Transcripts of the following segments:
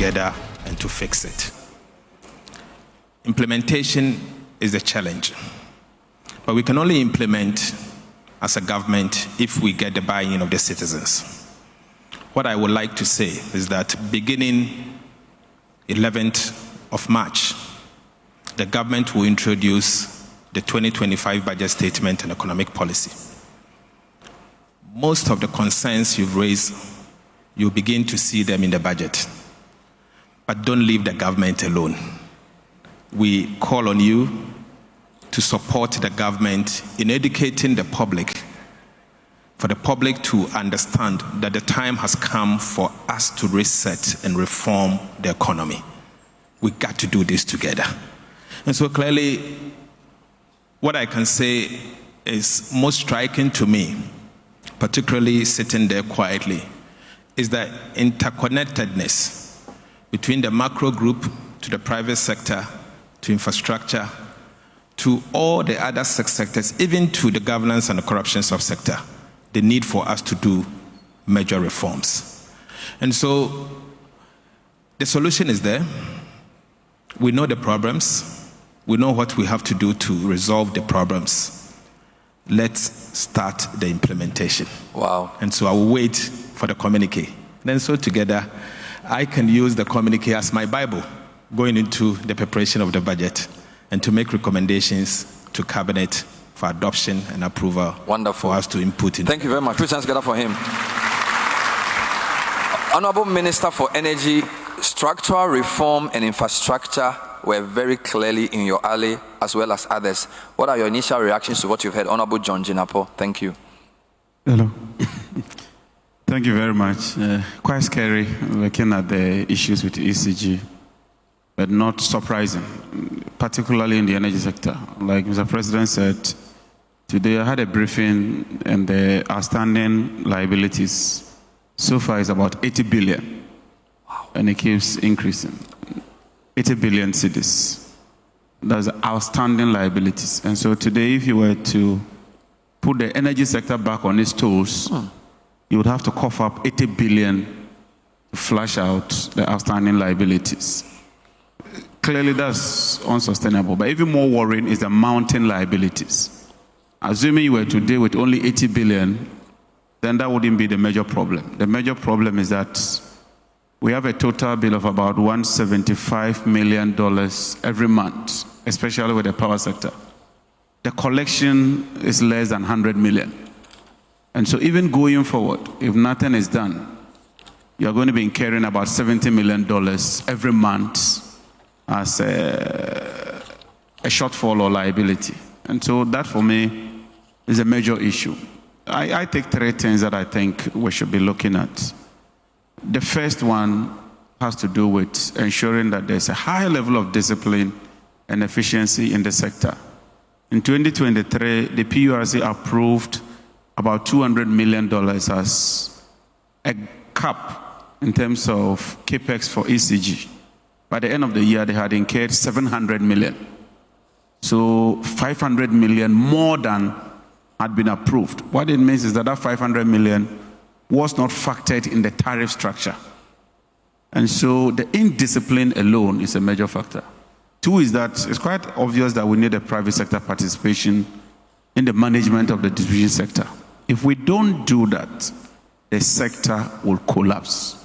together and to fix it. Implementation is the challenge, but we can only implement as a government if we get the buy-in of the citizens. What I would like to say is that beginning 11th of March, the government will introduce the 2025 budget statement and economic policy. Most of the concerns you've raised, you'll begin to see them in the budget. But don't leave the government alone. We call on you to support the government in educating the public, for the public to understand that the time has come for us to reset and reform the economy. We got to do this together. And so clearly, what I can say is most striking to me, particularly sitting there quietly, is the interconnectedness between the macro group to the private sector, to infrastructure, to all the other sectors, even to the governance and the corruption subsector, the need for us to do major reforms. And so the solution is there. We know the problems. We know what we have to do to resolve the problems. Let's start the implementation. Wow. And so I will wait for the communique. Then so together, I can use the communique as my Bible going into the preparation of the budget and to make recommendations to Cabinet for adoption and approval. Wonderful. For us to input in. Thank you very much. Put your hands together for him. Honorable Minister for Energy, Structural Reform and Infrastructure were very clearly in your alley, as well as others. What are your initial reactions to what you've heard? Honorable John Jinapo, thank you. Hello. Thank you very much. Quite scary looking at the issues with ECG, but not surprising, particularly in the energy sector. Like Mr. President said, today I had a briefing and the outstanding liabilities so far is about 80 billion. Wow. And it keeps increasing. 80 billion cedis. That's outstanding liabilities. And so today, if you were to put the energy sector back on its toes, you would have to cough up 80 billion to flush out the outstanding liabilities. Clearly, that's unsustainable. But even more worrying is the mounting liabilities. Assuming you were to deal with only 80 billion, then that wouldn't be the major problem. The major problem is that we have a total bill of about $175 million every month, especially with the power sector. The collection is less than 100 million. And so even going forward, if nothing is done, you're going to be incurring about $70 million every month as a shortfall or liability. And so that, for me, is a major issue. I take three things that I think we should be looking at. The first one has to do with ensuring that there's a high level of discipline and efficiency in the sector. In 2023, the PURC approved about $200 million as a cap in terms of capex for ECG. By the end of the year, they had incurred 700 million. So 500 million more than had been approved. What it means is that that 500 million was not factored in the tariff structure. And so the indiscipline alone is a major factor. Two is that it's quite obvious that we need a private sector participation in the management of the distribution sector. If we don't do that, the sector will collapse.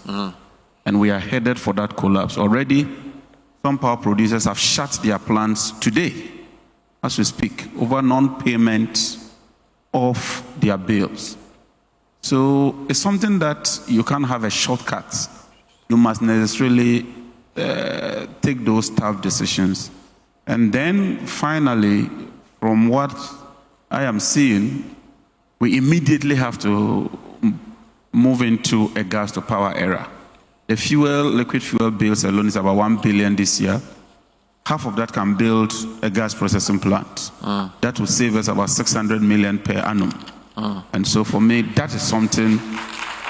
And we are headed for that collapse. Already, some power producers have shut their plants today, as we speak, over non-payment of their bills. So it's something that you can't have a shortcut. You must necessarily take those tough decisions. And then finally, from what I am seeing, we immediately have to move into a gas to power era. The liquid fuel bills alone is about 1 billion this year. Half of that can build a gas processing plant. That will save us about 600 million per annum. And so for me, that is something,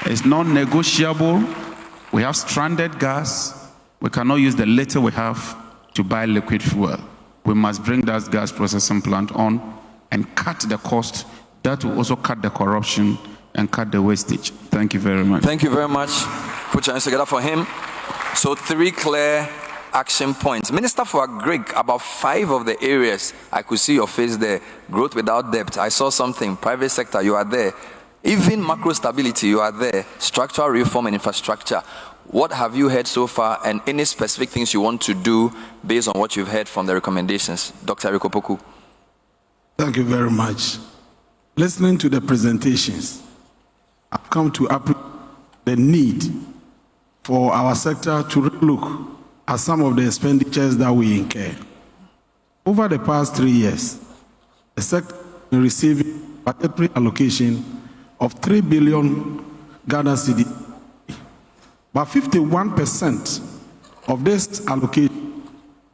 it's non-negotiable. We have stranded gas. We cannot use the little we have to buy liquid fuel. We must bring that gas processing plant on and cut the cost. That will also cut the corruption and cut the wastage. Thank you very much. Thank you very much. Put your hands together for him. So 3 clear action points. Minister for Agric, about 5 of the areas, I could see your face there. Growth without debt, I saw something. Private sector, you are there. Even macro stability, you are there. Structural reform and infrastructure. What have you heard so far, and any specific things you want to do based on what you've heard from the recommendations? Dr. Rikopoku. Thank you very much. Listening to the presentations, I've come to appreciate the need for our sector to look at some of the expenditures that we incur. Over the past 3 years, the sector has been receiving budgetary allocation of 3 billion Ghana cedi. But 51% of this allocation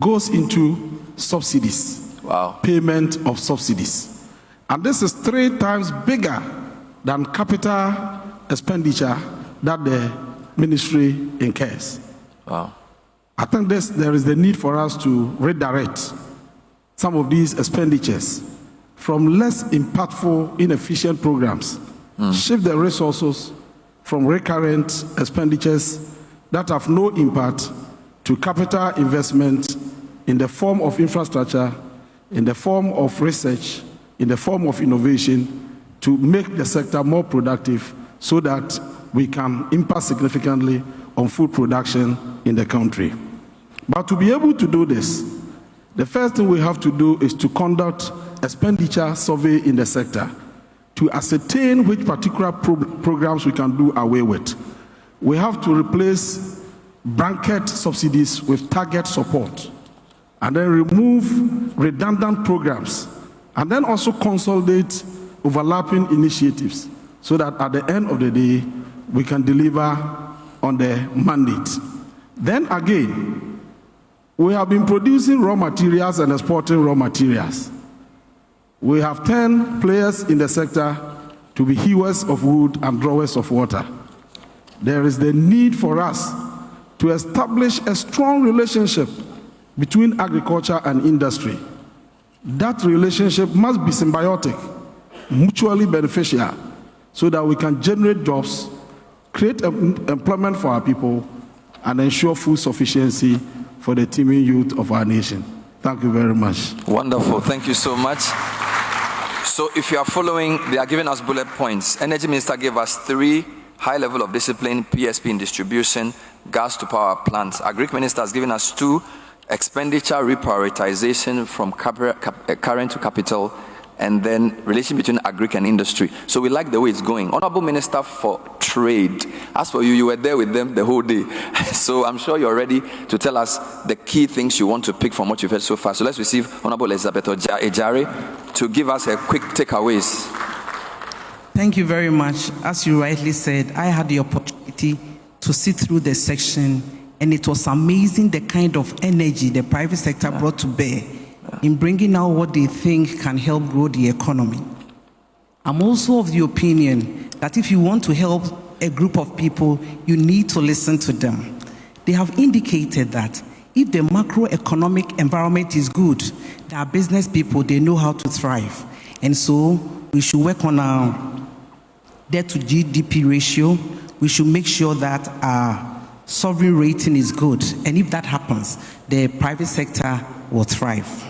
goes into subsidies. Wow. Payment of subsidies. And this is 3 times bigger than capital expenditure that the ministry incurs. Wow. I think there is the need for us to redirect some of these expenditures from less impactful, inefficient programs, shift the resources from recurrent expenditures that have no impact to capital investment in the form of infrastructure, in the form of research, in the form of innovation, to make the sector more productive so that we can impact significantly on food production in the country. But to be able to do this, the first thing we have to do is to conduct expenditure survey in the sector to ascertain which particular programs we can do away with. We have to replace blanket subsidies with target support, and then remove redundant programs, and then also consolidate overlapping initiatives so that at the end of the day, we can deliver on the mandate. Then again, we have been producing raw materials and exporting raw materials. We have 10 players in the sector to be hewers of wood and drawers of water. There is the need for us to establish a strong relationship between agriculture and industry. That relationship must be symbiotic, mutually beneficial, so that we can generate jobs, create employment for our people, and ensure food sufficiency for the teeming youth of our nation. Thank you very much. Wonderful. Thank you so much. So if you are following, they are giving us bullet points. Energy Minister gave us 3: high level of discipline, PSP in distribution, gas to power plants. Agric Minister has given us 2: expenditure reprioritization from current to capital, and then relation between agric and industry. So we like the way it's going. Honorable Minister for Trade, as for you, you were there with them the whole day. So I'm sure you're ready to tell us the key things you want to pick from what you've heard so far. So let's receive Honorable Elizabeth Ejare to give us a quick takeaways. Thank you very much. As you rightly said, I had the opportunity to sit through the section, and it was amazing the kind of energy the private sector brought to bear in bringing out what they think can help grow the economy. I'm also of the opinion that if you want to help a group of people, you need to listen to them. They have indicated that if the macroeconomic environment is good, there are business people, they know how to thrive. And so we should work on our debt to GDP ratio. We should make sure that our sovereign rating is good. And if that happens, the private sector will thrive.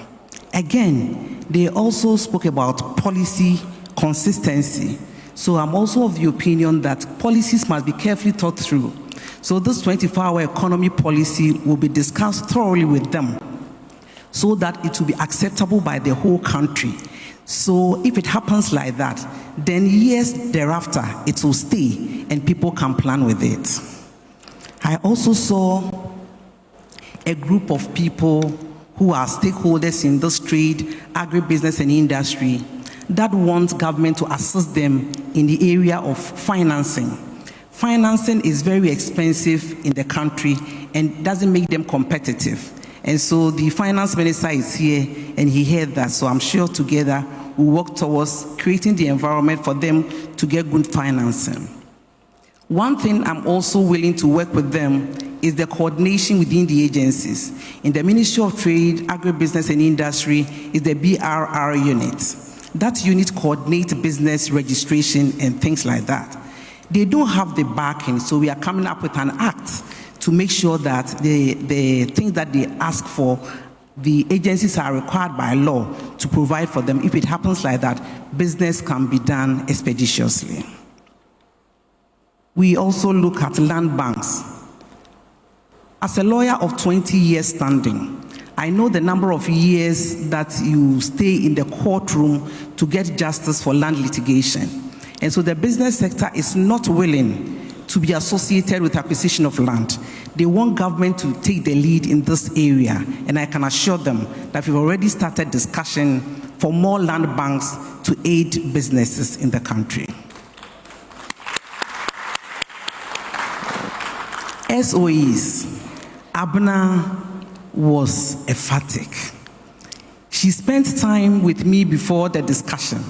Again, they also spoke about policy consistency. So I'm also of the opinion that policies must be carefully thought through. So this 24-hour economy policy will be discussed thoroughly with them so that it will be acceptable by the whole country. So if it happens like that, then years thereafter, it will stay and people can plan with it. I also saw a group of people who are stakeholders in this trade, agribusiness and industry that want government to assist them in the area of financing. Financing is very expensive in the country and doesn't make them competitive. And so the finance minister is here and he heard that. So I'm sure together we'll work towards creating the environment for them to get good financing. One thing I'm also willing to work with them is the coordination within the agencies. In the Ministry of Trade, Agribusiness and Industry is the BRR unit. That unit coordinates business registration and things like that. They don't have the backing, so we are coming up with an act to make sure that the things that they ask for, the agencies are required by law to provide for them. If it happens like that, business can be done expeditiously. We also look at land banks. As a lawyer of 20 years standing, I know the number of years that you stay in the courtroom to get justice for land litigation. And so the business sector is not willing to be associated with acquisition of land. They want government to take the lead in this area. And I can assure them that we've already started discussion for more land banks to aid businesses in the country. SOEs. Abna was emphatic. She spent time with me before the discussion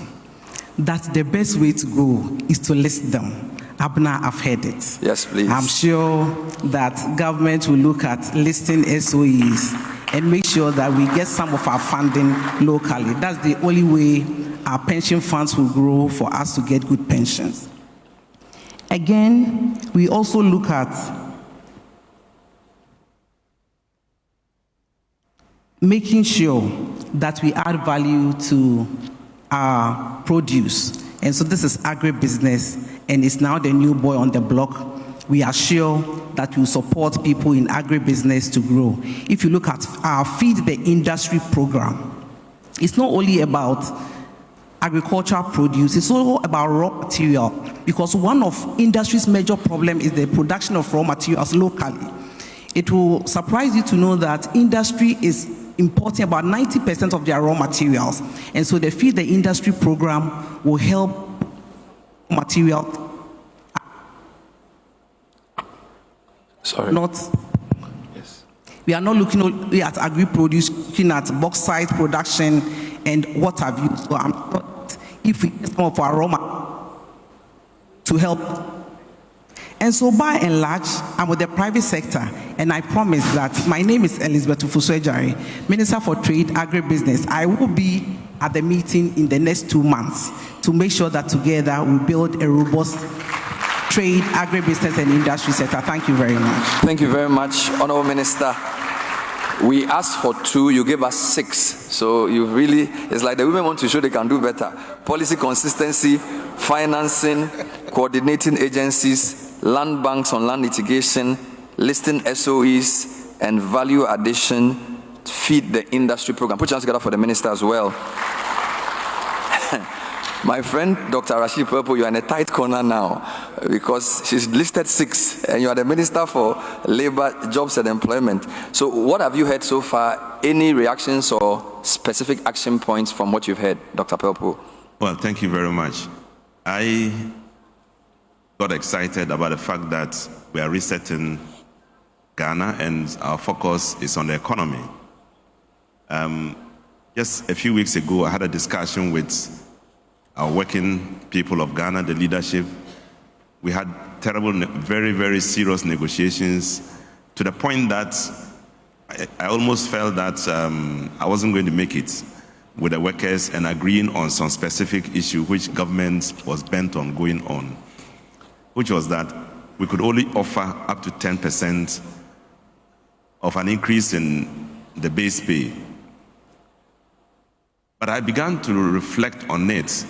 that the best way to go is to list them. Abna, I've heard it. Yes, please. I'm sure that government will look at listing SOEs and make sure that we get some of our funding locally. That's the only way our pension funds will grow for us to get good pensions. Again, we also look at making sure that we add value to our produce. And so this is agribusiness, and it's now the new boy on the block. We are sure that we support people in agribusiness to grow. If you look at our Feed the Industry program, it's not only about agricultural produce, it's also about raw material, because one of industry's major problems is the production of raw materials locally. It will surprise you to know that industry is importing about 90% of their raw materials. And so the Feed the Industry program will help material. Sorry. Yes. We are not looking only at agri-produce, looking at bauxite production and what have you. So I'm not, if we get some of our raw materials to help. And so by and large, I'm with the private sector, and I promise that my name is Elizabeth Ufuso-Ejari, Minister for Trade, Agribusiness. I will be at the meeting in the next 2 months to make sure that together we build a robust trade, agribusiness, and industry sector. Thank you very much. Thank you very much, Honorable Minister. We asked for 2, you gave us 6. So you really, it's like the women want to show they can do better. Policy consistency, financing, coordinating agencies, land banks on land litigation, listing SOEs, and value addition, Feed the Industry program. Put your hands together for the minister as well. My friend, Dr. Rashid Purple, you are in a tight corner now because she's listed 6 and you are the Minister for Labor, Jobs and Employment. So what have you heard so far? Any reactions or specific action points from what you've heard, Dr. Purple? Well, thank you very much. I got excited about the fact that we are resetting Ghana and our focus is on the economy. Just a few weeks ago, I had a discussion with our working people of Ghana, the leadership. We had terrible, very, very serious negotiations to the point that I almost felt that I wasn't going to make it with the workers and agreeing on some specific issue which government was bent on going on, which was that we could only offer up to 10% of an increase in the base pay. But I began to reflect on it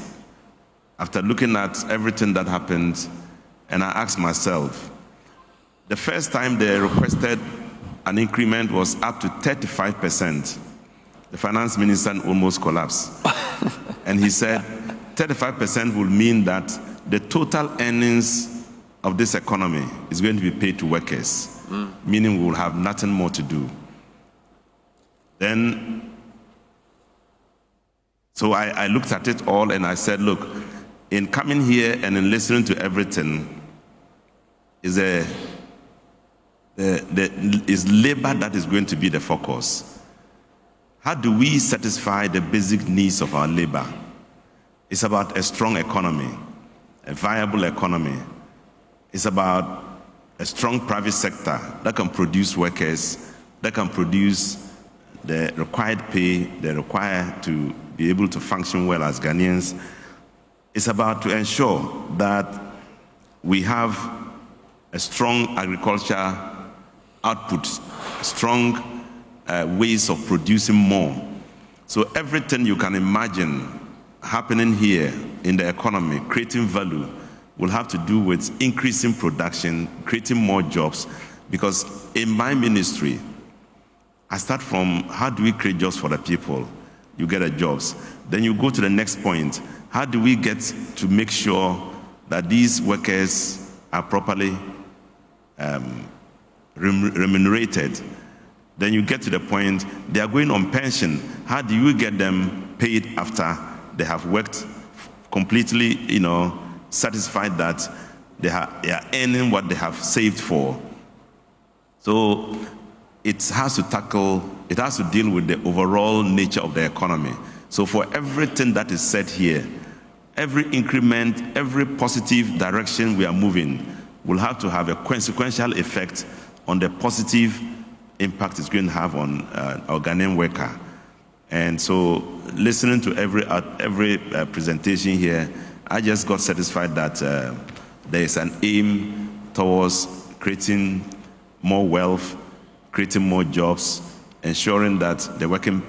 after looking at everything that happened, and I asked myself, the first time they requested an increment was up to 35%. The finance minister almost collapsed. And he said, 35% will mean that the total earnings of this economy is going to be paid to workers, meaning we will have nothing more to do. Then, so I looked at it all and I said, look, in coming here and in listening to everything, is labor that is going to be the focus. How do we satisfy the basic needs of our labor? It's about a strong economy, a viable economy. It's about a strong private sector that can produce workers, that can produce the required pay, they're required to be able to function well as Ghanaians. It's about to ensure that we have a strong agriculture output, strong ways of producing more. So everything you can imagine happening here in the economy, creating value, will have to do with increasing production, creating more jobs. Because in my ministry, I start from how do we create jobs for the people? You get the jobs. Then you go to the next point. How do we get to make sure that these workers are properly remunerated? Then you get to the point, they are going on pension. How do you get them paid after they have worked completely, satisfied that they are earning what they have saved for? So it has to deal with the overall nature of the economy. So for everything that is said here, every increment, every positive direction we are moving will have to have a consequential effect on the positive impact it's going to have on our Ghanaian worker. And so listening to every presentation here, I just got satisfied that there is an aim towards creating more wealth, creating more jobs, ensuring that the working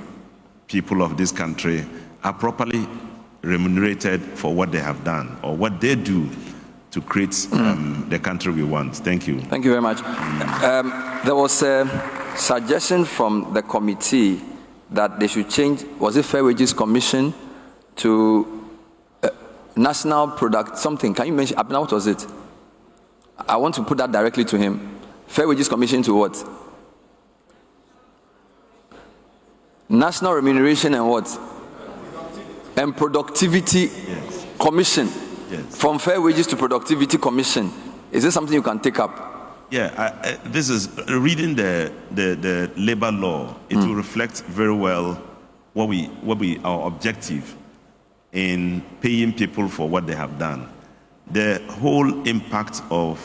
people of this country are properly remunerated for what they have done or what they do to create the country we want. Thank you. Thank you very much. There was a suggestion from the committee that they should change, was it Fair Wages Commission to National Product something. Can you mention, Abna, what was it? I want to put that directly to him. Fair Wages Commission to what? National Remuneration and what? And Productivity Commission. Yes. From Fair Wages to Productivity Commission. Is this something you can take up? Yeah, this is reading the labor law. It will reflect very well our objective in paying people for what they have done. The whole impact of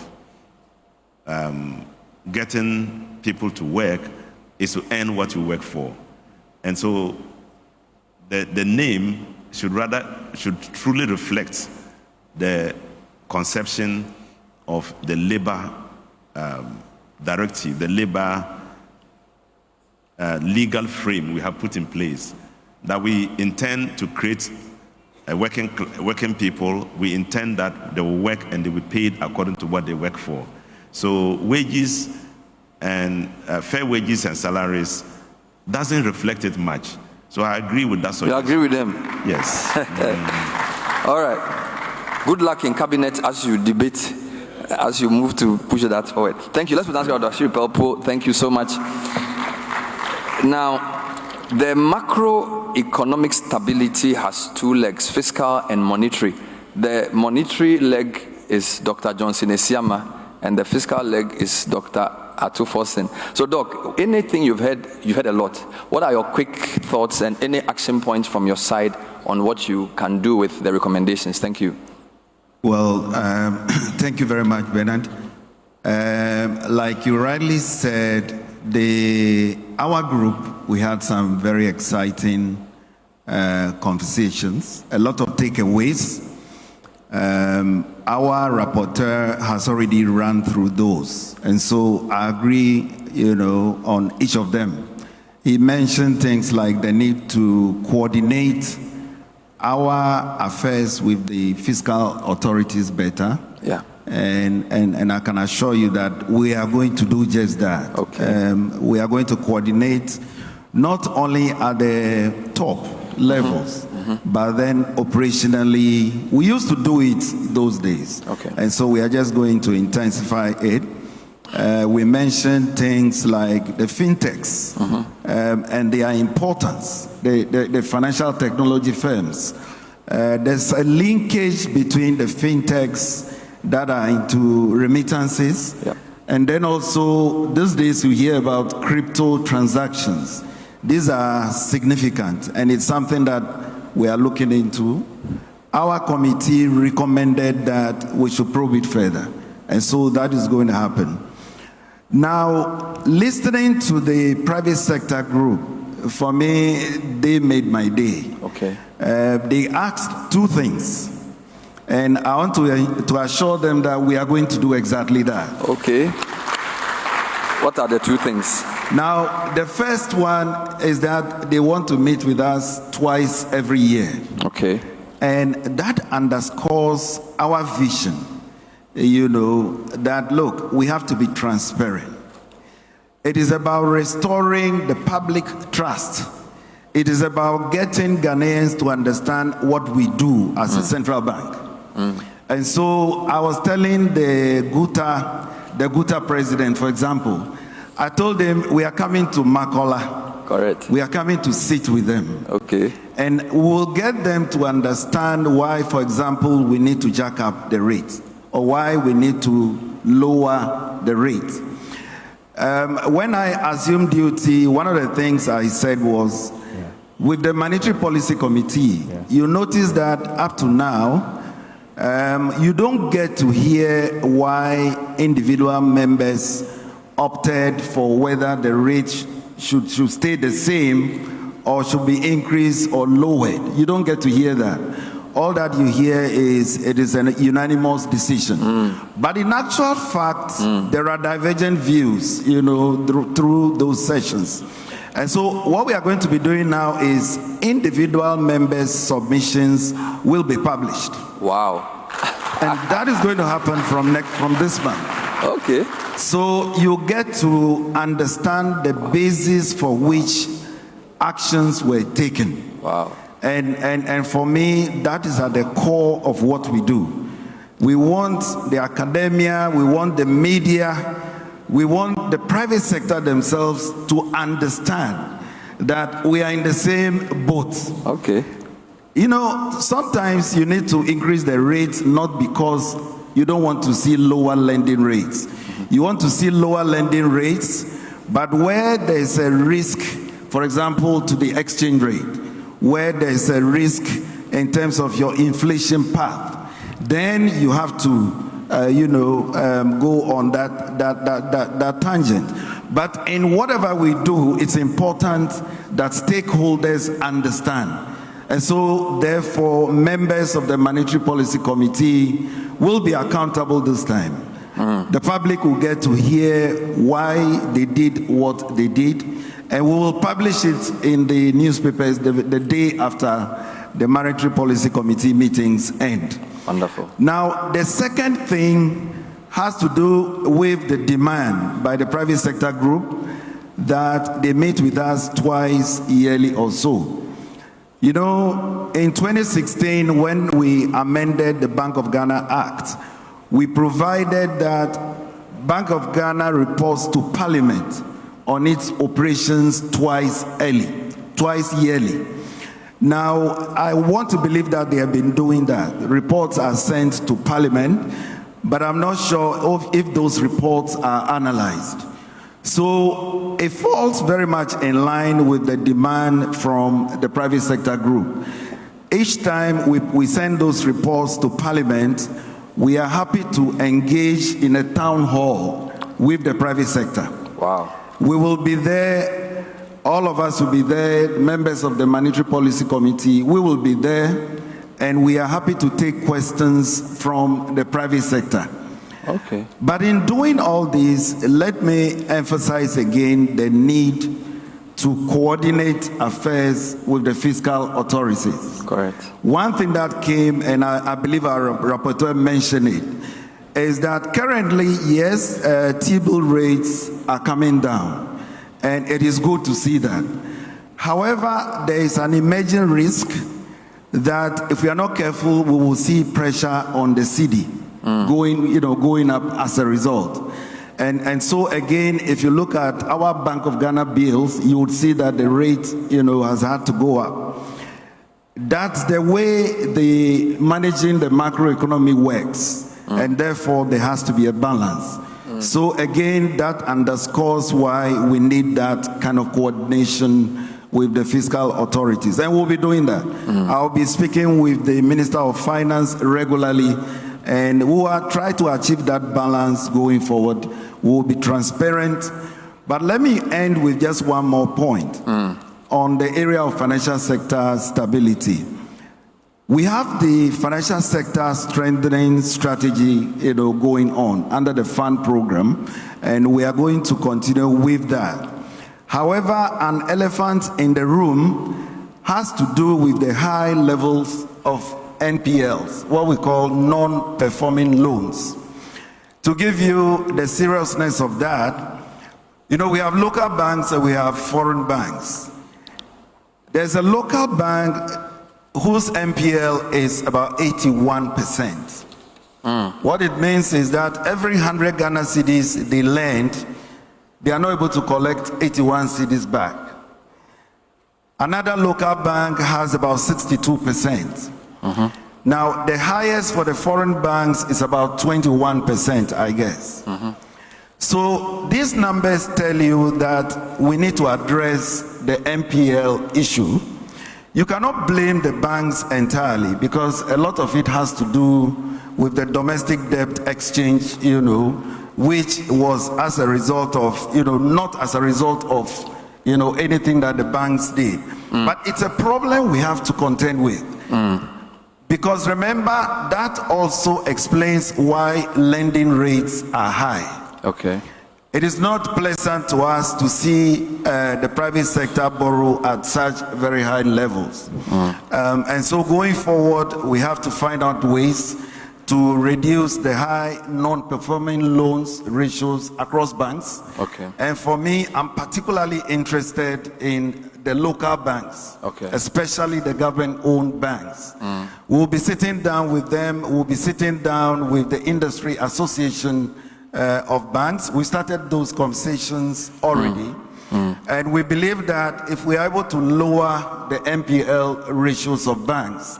getting people to work is to earn what you work for, and so the name should truly reflect the conception of the labor directive, the labor legal frame we have put in place, that we intend to create working people. We intend that they will work and they will be paid according to what they work for. So wages and fair wages and salaries doesn't reflect it much. So I agree with that suggestion. You agree with them? Yes. All right. Good luck in cabinet as you debate, as you move to push that forward. Thank you. Let's put that together. Pelpo, thank you so much. Now, the macroeconomic stability has two legs, fiscal and monetary. The monetary leg is Dr. Johnson Esiama, and the fiscal leg is Dr. Atufosin. So, Doc, anything you've heard a lot. What are your quick thoughts and any action points from your side on what you can do with the recommendations? Thank you. Well, thank you very much, Bernard. Like you rightly said, our group, we had some very exciting conversations, a lot of takeaways. Our rapporteur has already run through those, and so I agree, on each of them. He mentioned things like the need to coordinate our affairs with the fiscal authorities better. Yeah. And I can assure you that we are going to do just that. Okay. We are going to coordinate not only at the top levels, but then operationally. We used to do it those days. Okay. And so we are just going to intensify it. We mentioned things like the fintechs and their importance, the financial technology firms. There's a linkage between the fintechs that are into remittances. Yep. And then also, these days we hear about crypto transactions. These are significant, and it's something that we are looking into. Our committee recommended that we should probe it further, and so that is going to happen. Now, listening to the private sector group, for me, they made my day. Okay. They asked two things. And I want to assure them that we are going to do exactly that. Okay. What are the two things? Now, the first one is that they want to meet with us twice every year. Okay. And that underscores our vision, you know, that look, we have to be transparent. It is about restoring the public trust. It is about getting Ghanaians to understand what we do as a central bank. And so I was telling the Guta president, for example, I told him we are coming to Makola. Correct. We are coming to sit with them. Okay. And we'll get them to understand why, for example, we need to jack up the rate or why we need to lower the rate. When I assumed duty, one of the things I said was, with the Monetary Policy Committee, you notice that up to now, you don't get to hear why individual members opted for whether the rate should stay the same or should be increased or lowered. You don't get to hear that. All that you hear is it is a unanimous decision. But in actual fact, there are divergent views, you know, through those sessions. And so what we are going to be doing now is individual members' submissions will be published. Wow. And that is going to happen from this month. Okay. So you get to understand the basis for which actions were taken. Wow. And for me, that is at the core of what we do. We want the academia, we want the media, we want the private sector themselves to understand that we are in the same boat. Okay. You know, sometimes you need to increase the rates not because you don't want to see lower lending rates. You want to see lower lending rates, but where there is a risk, for example, to the exchange rate, where there is a risk in terms of your inflation path, then you have to, go on that tangent. But in whatever we do, it's important that stakeholders understand. And so, therefore, members of the Monetary Policy Committee will be accountable this time. The public will get to hear why they did what they did, and we will publish it in the newspapers the day after the Monetary Policy Committee meetings end. Wonderful. Now, the second thing has to do with the demand by the private sector group that they meet with us twice yearly or so. You know, in 2016, when we amended the Bank of Ghana Act, we provided that Bank of Ghana reports to Parliament on its operations twice yearly. Now, I want to believe that they have been doing that. Reports are sent to Parliament, but I'm not sure if those reports are analyzed. So it falls very much in line with the demand from the private sector group. Each time we send those reports to Parliament, we are happy to engage in a town hall with the private sector. Wow. We will be there, all of us will be there, members of the Monetary Policy Committee, we will be there, and we are happy to take questions from the private sector. Okay. But in doing all this, let me emphasize again the need to coordinate affairs with the fiscal authorities. Correct. One thing that came, and I believe our rapporteur mentioned it, is that currently, yes, T-bill rates are coming down, and it is good to see that. However, there is an emerging risk that if we are not careful, we will see pressure on the cedi going up as a result. And so again, if you look at our Bank of Ghana bills, you would see that the rate, has had to go up. That's the way managing the macroeconomy works. And therefore, there has to be a balance. So again, that underscores why we need that kind of coordination with the fiscal authorities. And we'll be doing that. I'll be speaking with the Minister of Finance regularly, and we will try to achieve that balance going forward. We'll be transparent. But let me end with just one more point on the area of financial sector stability. We have the financial sector strengthening strategy, going on under the fund program, and we are going to continue with that. However, an elephant in the room has to do with the high levels of NPLs, what we call non-performing loans. To give you the seriousness of that, we have local banks and we have foreign banks. There's a local bank whose NPL is about 81%. What it means is that every 100 Ghana cedis they lend, they are not able to collect 81 cedis back. Another local bank has about 62%. Now, the highest for the foreign banks is about 21%, I guess. So these numbers tell you that we need to address the NPL issue. You cannot blame the banks entirely because a lot of it has to do with the domestic debt exchange, which was as a result of, not as a result of, anything that the banks did. But it's a problem we have to contend with. Because remember, that also explains why lending rates are high. Okay. It is not pleasant to us to see the private sector borrow at such very high levels. And so going forward, we have to find out ways to reduce the high non-performing loans ratios across banks. Okay. And for me, I'm particularly interested in the local banks, especially the government-owned banks. We'll be sitting down with them, we'll be sitting down with the industry association of banks. We started those conversations already. And we believe that if we are able to lower the NPL ratios of banks,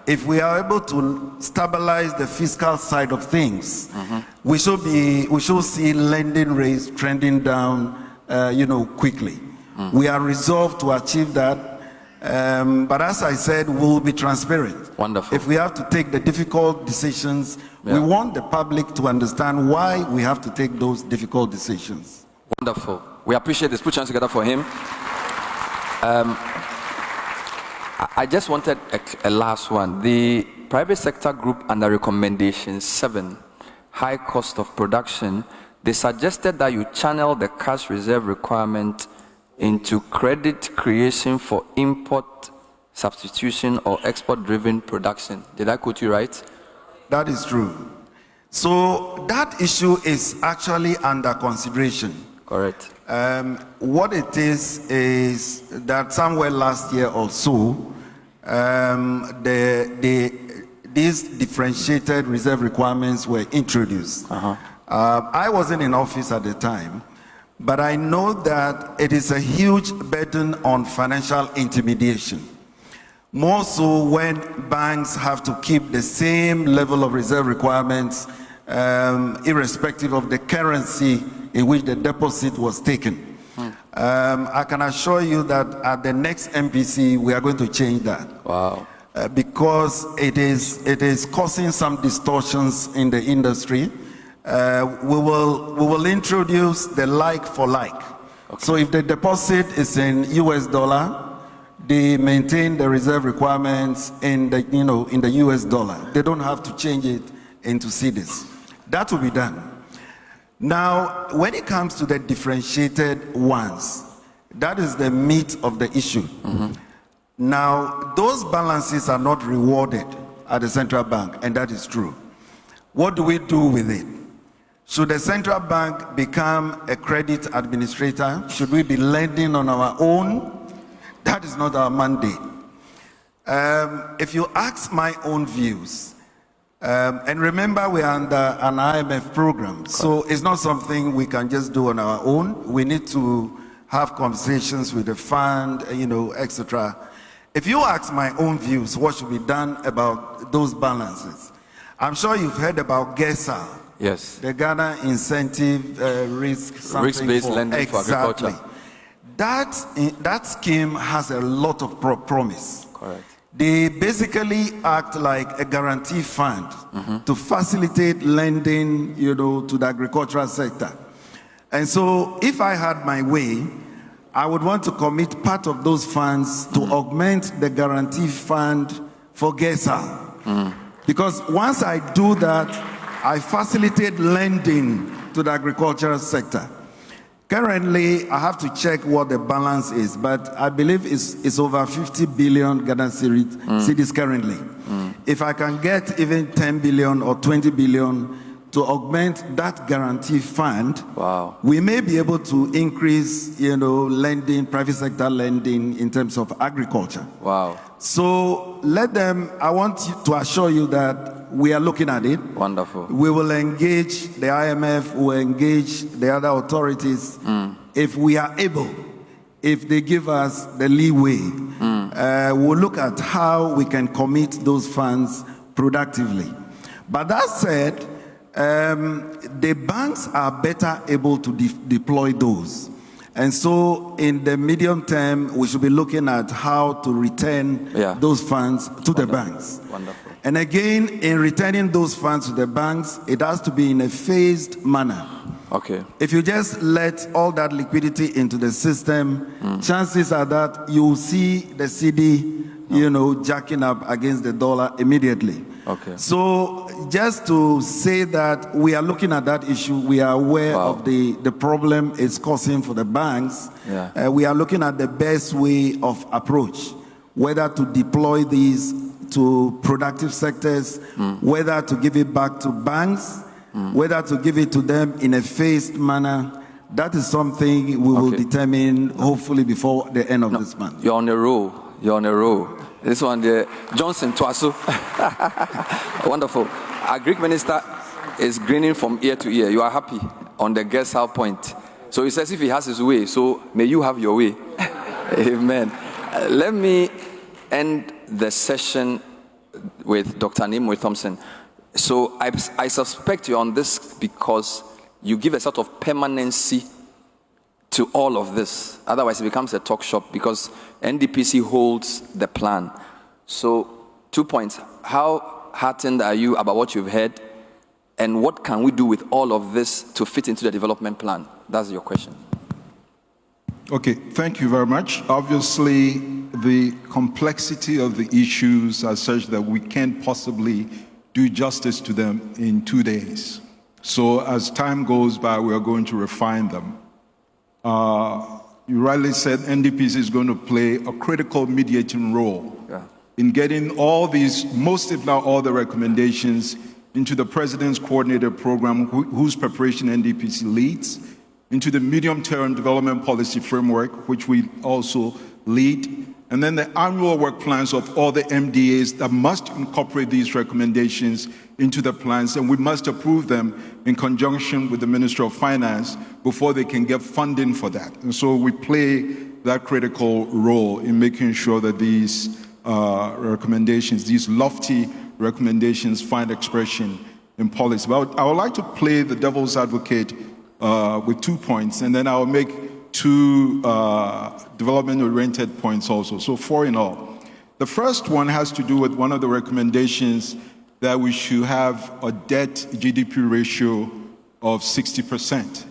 if we are able to stabilize the fiscal side of things, we should see lending rates trending down, quickly. We are resolved to achieve that. But as I said, we'll be transparent. Wonderful. If we have to take the difficult decisions, we want the public to understand why we have to take those difficult decisions. Wonderful. We appreciate this. Put your hands together for him. I just wanted a last one. The private sector group under recommendation 7, high cost of production, they suggested that you channel the cash reserve requirement into credit creation for import substitution or export-driven production. Did I quote you right? That is true. So that issue is actually under consideration. Correct. What it is that somewhere last year or so, these differentiated reserve requirements were introduced. I wasn't in office at the time, but I know that it is a huge burden on financial intermediation. More so when banks have to keep the same level of reserve requirements, irrespective of the currency in which the deposit was taken. I can assure you that at the next MPC, we are going to change that. Wow. Because it is causing some distortions in the industry. We will introduce the like for like. So if the deposit is in US dollar, they maintain the reserve requirements in the in the US dollar. They don't have to change it into cedis. That will be done. Now, when it comes to the differentiated ones, that is the meat of the issue. Now, those balances are not rewarded at the central bank, and that is true. What do we do with it? Should the central bank become a credit administrator? Should we be lending on our own? That is not our mandate. If you ask my own views, and remember we are under an IMF program, so it's not something we can just do on our own. We need to have conversations with the fund, etc. If you ask my own views, what should be done about those balances? I'm sure you've heard about GESA. Yes. The Ghana Incentive Risk-based lending for agriculture. That scheme has a lot of promise. Correct. They basically act like a guarantee fund to facilitate lending, to the agricultural sector. And so if I had my way, I would want to commit part of those funds to augment the guarantee fund for GESA. Because once I do that, I facilitate lending to the agricultural sector. Currently, I have to check what the balance is, but I believe it's over 50 billion Ghana cedis currently. If I can get even 10 billion or 20 billion to augment that guarantee fund, wow, we may be able to increase, lending, private sector lending in terms of agriculture. Wow. So I want to assure you that we are looking at it. Wonderful. We will engage the IMF, we will engage the other authorities if we are able, if they give us the leeway. We'll look at how we can commit those funds productively. But that said, the banks are better able to deploy those. And so in the medium term, we should be looking at how to return those funds to the banks. Wonderful. And again, in returning those funds to the banks, it has to be in a phased manner. Okay. If you just let all that liquidity into the system, chances are that you will see the CD, jacking up against the dollar immediately. Okay. So just to say that we are looking at that issue, we are aware of the problem it's causing for the banks. We are looking at the best way of approach, whether to deploy these to productive sectors, whether to give it back to banks, whether to give it to them in a phased manner. That is something we will determine hopefully before the end of this month. You're on a roll. You're on a roll. This one, the Johnson Twasu. Wonderful. Our Greek minister is grinning from ear to ear. You are happy on the guest house point. So he says if he has his way, so may you have your way. Amen. Let me end the session with Dr. Nimwe Thompson. So I suspect you're on this because you give a sort of permanency to all of this. Otherwise, it becomes a talk shop because NDPC holds the plan. So 2 points. How heartened are you about what you've heard? And what can we do with all of this to fit into the development plan? That's your question. Okay, thank you very much. Obviously, the complexity of the issues are such that we can't possibly do justice to them in 2 days. So as time goes by, we are going to refine them. You rightly said NDPC is going to play a critical mediating role in getting all these, most if not all the recommendations into the President's coordinated program, whose preparation NDPC leads, into the medium-term development policy framework, which we also lead, and then the annual work plans of all the MDAs that must incorporate these recommendations into the plans, and we must approve them in conjunction with the Minister of Finance before they can get funding for that. And so we play that critical role in making sure that these recommendations, these lofty recommendations, find expression in policy. But I would like to play the devil's advocate with 2 points, and then I'll make 2 development-oriented points also, so 4 in all. The first one has to do with one of the recommendations that we should have a debt-GDP ratio of 60%.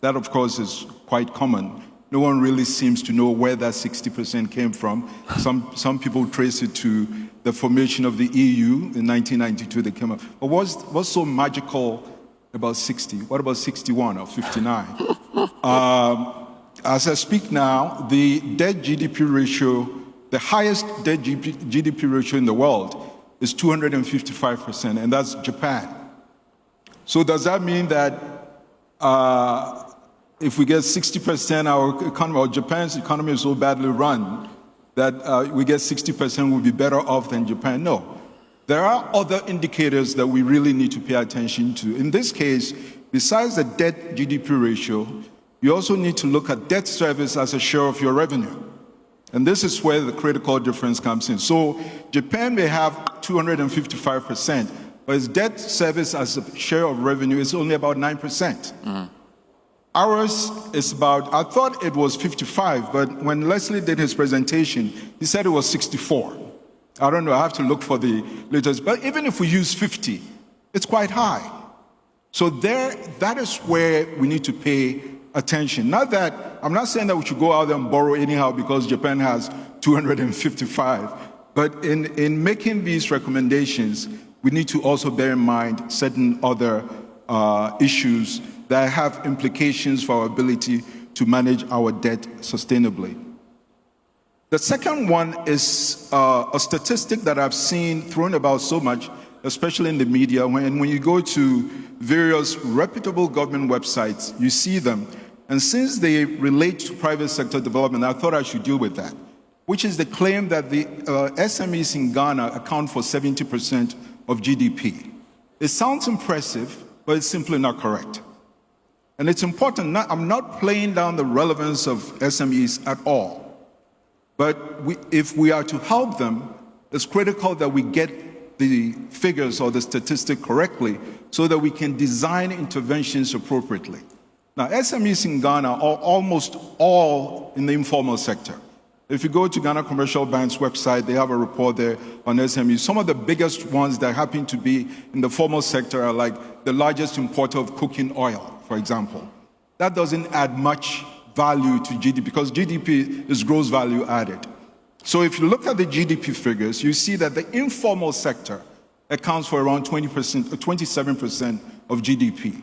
That, of course, is quite common. No one really seems to know where that 60% came from. Some people trace it to the formation of the EU in 1992 that came up. But what's so magical about 60? What about 61 or 59? As I speak now, the debt-GDP ratio, the highest debt-GDP ratio in the world is 255%, and that's Japan. So does that mean that if we get 60%, our economy, or Japan's economy is so badly run that we get 60%, we'll be better off than Japan? No. There are other indicators that we really need to pay attention to. In this case, besides the debt-GDP ratio, you also need to look at debt service as a share of your revenue. And this is where the critical difference comes in. So Japan may have 255%, but its debt service as a share of revenue is only about 9%. Ours is about, I thought it was 55, but when Leslie did his presentation, he said it was 64. I don't know, I have to look for the latest, but even if we use 50, it's quite high. So that is where we need to pay attention. Not that, I'm not saying that we should go out there and borrow anyhow because Japan has 255, But in making these recommendations, we need to also bear in mind certain other issues that have implications for our ability to manage our debt sustainably. The second one is a statistic that I've seen thrown about so much, especially in the media. When you go to various reputable government websites, you see them. And since they relate to private sector development, I thought I should deal with that, which is the claim that the SMEs in Ghana account for 70% of GDP. It sounds impressive, but it's simply not correct. And it's important, I'm not playing down the relevance of SMEs at all. But if we are to help them, it's critical that we get the figures or the statistic correctly so that we can design interventions appropriately. Now, SMEs in Ghana are almost all in the informal sector. If you go to Ghana Commercial Bank's website, they have a report there on SMEs. Some of the biggest ones that happen to be in the formal sector are like the largest importer of cooking oil, for example. That doesn't add much value to GDP because GDP is gross value added. So if you look at the GDP figures, you see that the informal sector accounts for around 20% or 27% of GDP.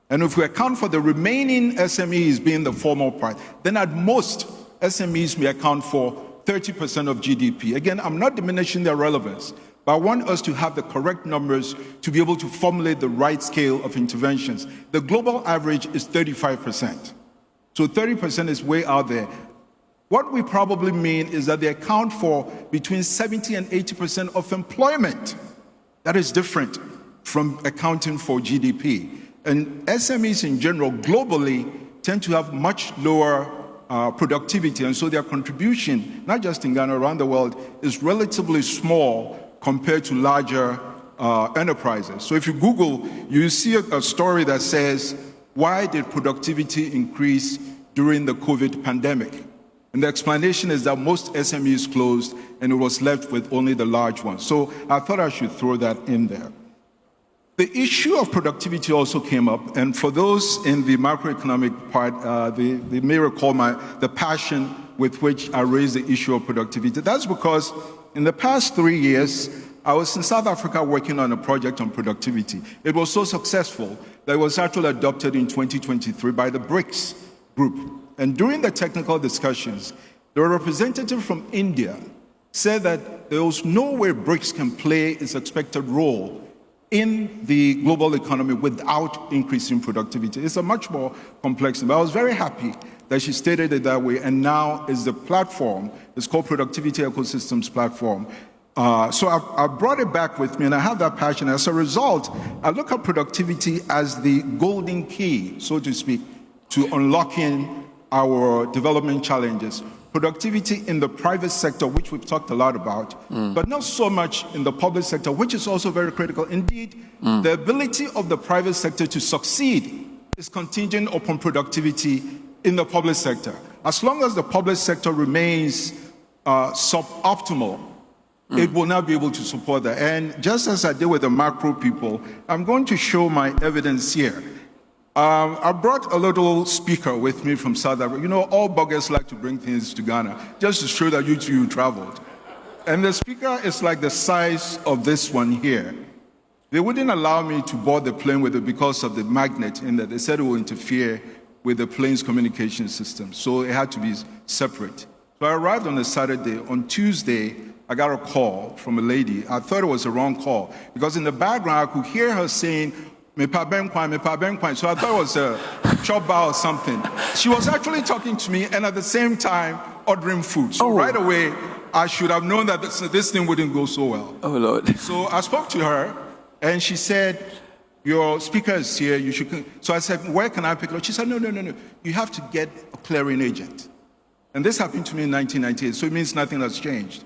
And if we account for the remaining SMEs being the formal part, then at most, SMEs may account for 30% of GDP. Again, I'm not diminishing their relevance, but I want us to have the correct numbers to be able to formulate the right scale of interventions. The global average is 35%. So 30% is way out there. What we probably mean is that they account for between 70 and 80% of employment. That is different from accounting for GDP. And SMEs in general, globally, tend to have much lower productivity, and so their contribution, not just in Ghana, around the world, is relatively small compared to larger enterprises. So if you Google, you see a story that says, why did productivity increase during the COVID pandemic? And the explanation is that most SMEs closed and it was left with only the large ones. So I thought I should throw that in there. The issue of productivity also came up, and for those in the macroeconomic part, they may recall the passion with which I raised the issue of productivity. That's because in the past 3 years, I was in South Africa working on a project on productivity. It was so successful that it was actually adopted in 2023 by the BRICS group. And during the technical discussions, the representative from India said that there was no way BRICS can play its expected role in the global economy without increasing productivity. It's a much more complex thing, but I was very happy that she stated it that way, and now is the platform, it's called Productivity Ecosystems Platform. So I brought it back with me, and I have that passion. As a result, I look at productivity as the golden key, so to speak, to unlocking our development challenges. Productivity in the private sector, which we've talked a lot about, but not so much in the public sector, which is also very critical. Indeed, the ability of the private sector to succeed is contingent upon productivity in the public sector. As long as the public sector remains suboptimal, it will not be able to support that. And just as I did with the macro people, I'm going to show my evidence here. I brought a little speaker with me from South Africa. You know, all bloggers like to bring things to Ghana, just to show that you traveled. And the speaker is like the size of this one here. They wouldn't allow me to board the plane with it because of the magnet in that. They said it will interfere with the plane's communication system. So it had to be separate. So I arrived on a Saturday. On Tuesday, I got a call from a lady. I thought it was a wrong call because in the background, I could hear her saying, so I thought it was a chop bar or something. She was actually talking to me and at the same time ordering food. So right away, I should have known that this thing wouldn't go so well. Oh, Lord. So I spoke to her and she said, your speaker is here, you should. So I said, where can I pick it up? She said, no. You have to get a clearing agent. And this happened to me in 1998, so it means nothing has changed.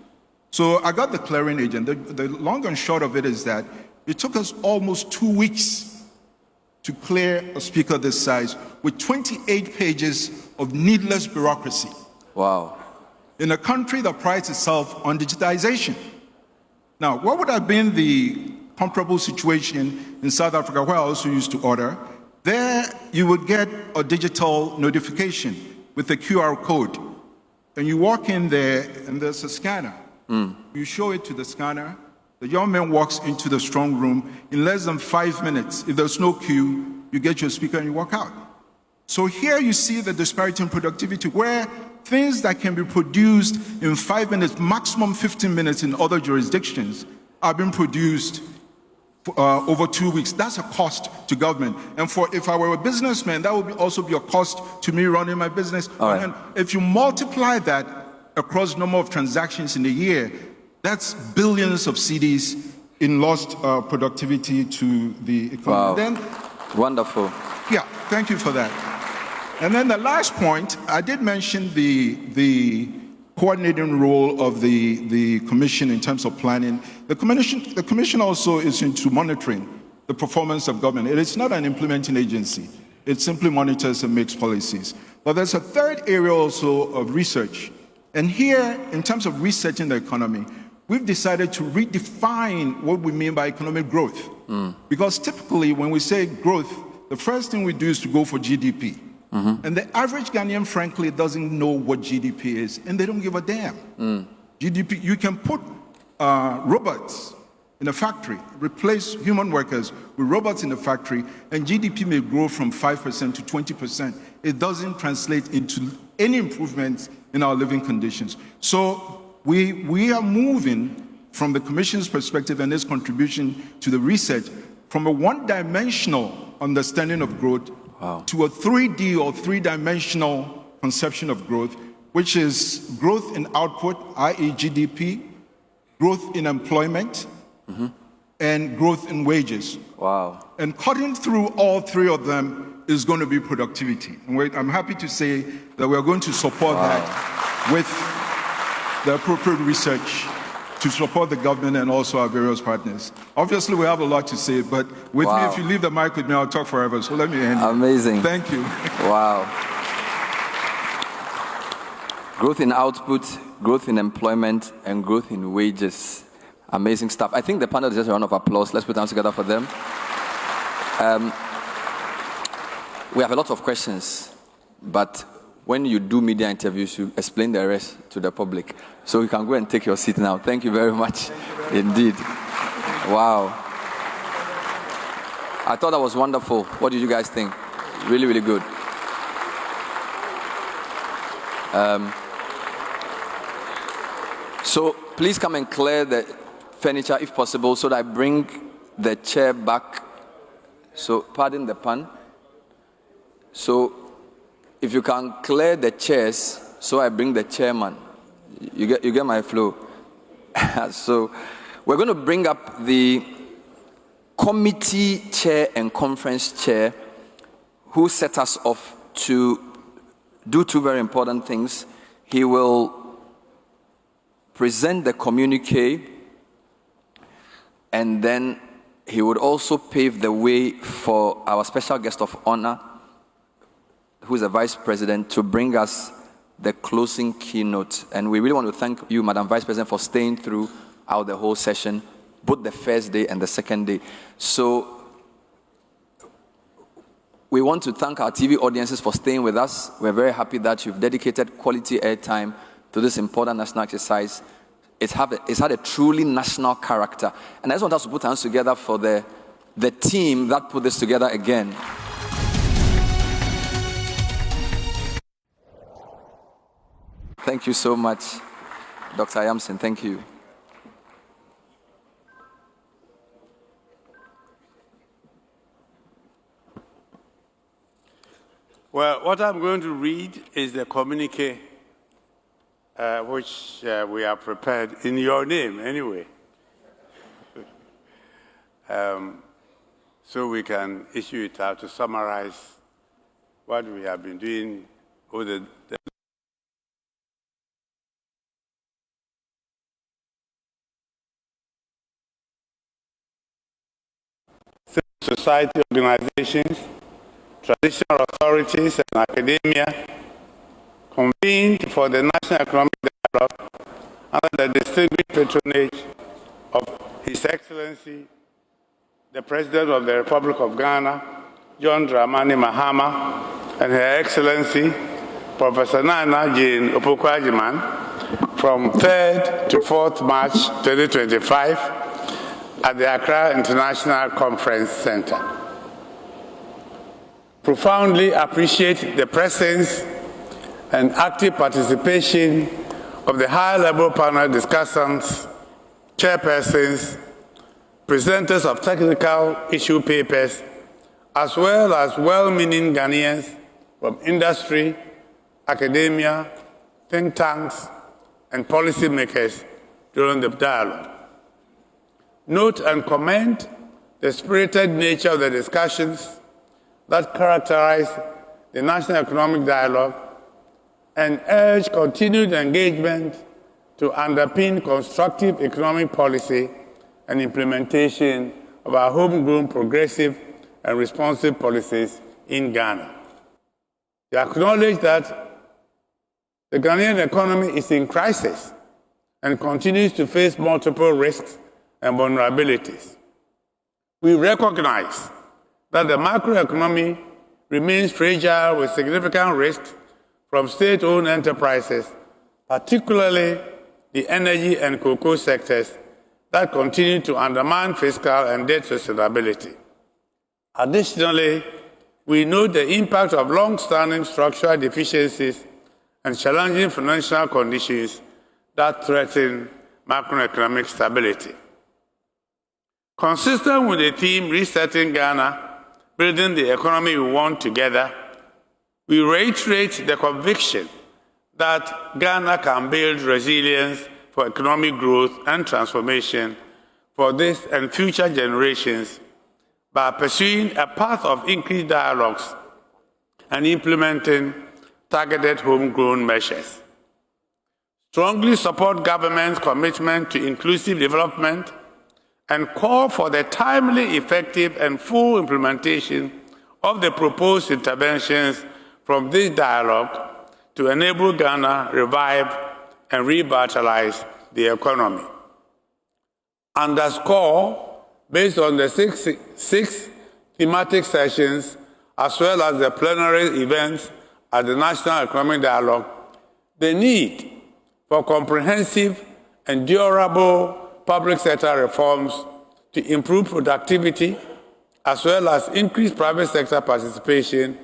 So I got the clearing agent. The long and short of it is that it took us almost 2 weeks to clear a speaker this size with 28 pages of needless bureaucracy. Wow. In a country that prides itself on digitization. Now, what would have been the comparable situation in South Africa, where I also used to order? There, you would get a digital notification with a QR code. And you walk in there, and there's a scanner. You show it to the scanner. The young man walks into the strong room. In less than 5 minutes, if there's no queue, you get your speaker and you walk out. So here you see the disparity in productivity, where things that can be produced in 5 minutes, maximum 15 minutes in other jurisdictions, are being produced over 2 weeks. That's a cost to government. And if I were a businessman, that would also be a cost to me running my business. Right. And if you multiply that across number of transactions in a year, that's billions of cedis in lost productivity to the economy. Wow. Then, wonderful. Yeah, thank you for that. And then the last point, I did mention the coordinating role of the commission in terms of planning. The commission also is into monitoring the performance of government. It is not an implementing agency. It simply monitors and makes policies. But there's a third area also of research. And here, in terms of researching the economy, we've decided to redefine what we mean by economic growth. Because typically, when we say growth, the first thing we do is to go for GDP. And the average Ghanaian, frankly, doesn't know what GDP is, and they don't give a damn. GDP, you can put robots in a factory, replace human workers with robots in the factory, and GDP may grow from 5% to 20%. It doesn't translate into any improvements in our living conditions. So we are moving from the Commission's perspective and its contribution to the research from a one-dimensional understanding of growth to a 3D or three-dimensional conception of growth, which is growth in output, i.e. GDP, growth in employment, and growth in wages. Wow. And cutting through all three of them is going to be productivity. And I'm happy to say that we're going to support that with the appropriate research to support the government and also our various partners. Obviously, we have a lot to say, but with me, if you leave the mic with me, I'll talk forever. So let me end. Amazing. Thank you. Wow. Growth in output, growth in employment, and growth in wages. Amazing stuff. I think the panel deserves a round of applause. Let's put hands together for them. We have a lot of questions, but when you do media interviews, you explain the rest to the public. So you can go and take your seat now. Thank you very much indeed. Wow. I thought that was wonderful. What did you guys think? Really, really good. So please come and clear the furniture if possible so that I bring the chair back. So pardon the pun. So if you can clear the chairs so I bring the chairman. You get my flow. So we're going to bring up the committee chair and conference chair who set us off to do two very important things. He will present the communique, and then he would also pave the way for our special guest of honor, who is the Vice President, to bring us the closing keynote. And we really want to thank you, Madam Vice President, for staying throughout the whole session, both the first day and the second day. So we want to thank our TV audiences for staying with us. We're very happy that you've dedicated quality airtime to this important national exercise. It's had a truly national character. And I just want us to put hands together for the team that put this together again. Thank you so much, Dr. Yamson. Thank you. Well, what I'm going to read is the communique, which we have prepared in your name, anyway. So we can issue it out to summarize what we have been doing over the society organizations, traditional authorities, and academia convened for the National Economic Dialogue under the distinguished patronage of His Excellency, the President of the Republic of Ghana, John Dramani Mahama, and Her Excellency, Professor Nana Jane Opoku-Agyeman, from 3rd to 4th March 2025 at the Accra International Conference Center. Profoundly appreciate the presence and active participation of the high-level panel discussants, chairpersons, presenters of technical issue papers, as well as well-meaning Ghanaians from industry, academia, think tanks, and policymakers during the dialogue. Note and comment the spirited nature of the discussions that characterize the National Economic Dialogue and urge continued engagement to underpin constructive economic policy and implementation of our homegrown progressive and responsive policies in Ghana. We acknowledge that the Ghanaian economy is in crisis and continues to face multiple risks and vulnerabilities. We recognize that the macroeconomy remains fragile with significant risks from state-owned enterprises, particularly the energy and cocoa sectors that continue to undermine fiscal and debt sustainability. Additionally, we note the impact of long-standing structural deficiencies and challenging financial conditions that threaten macroeconomic stability. Consistent with the theme Resetting Ghana, Building the Economy We Want Together, we reiterate the conviction that Ghana can build resilience for economic growth and transformation for this and future generations by pursuing a path of increased dialogues and implementing targeted homegrown measures. Strongly support government's commitment to inclusive development and call for the timely, effective, and full implementation of the proposed interventions from this dialogue to enable Ghana revive and revitalize the economy. Underscore, based on the six thematic sessions as well as the plenary events at the National Economic Dialogue, the need for comprehensive and durable public sector reforms to improve productivity, as well as increase private sector participation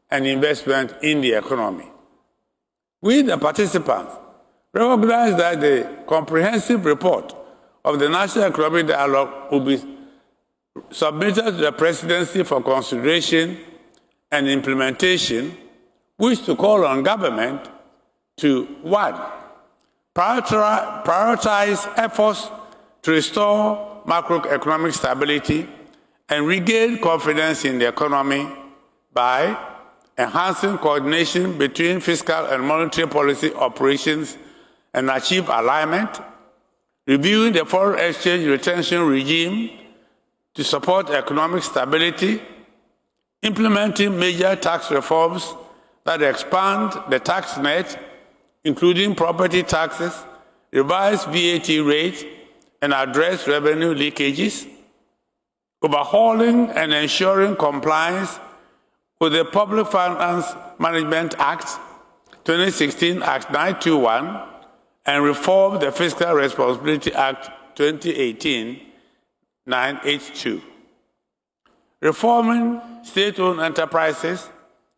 and investment in the economy. We, the participants, recognize that the comprehensive report of the National Economic Dialogue will be submitted to the Presidency for consideration and implementation, which to call on government to, 1, prioritize efforts to restore macroeconomic stability and regain confidence in the economy by enhancing coordination between fiscal and monetary policy operations and achieve alignment, reviewing the foreign exchange retention regime to support economic stability, implementing major tax reforms that expand the tax net, including property taxes, revise VAT rates, and address revenue leakages, overhauling and ensuring compliance with the Public Finance Management Act, 2016 Act 921, and reform the Fiscal Responsibility Act, 2018 982. Reforming state-owned enterprises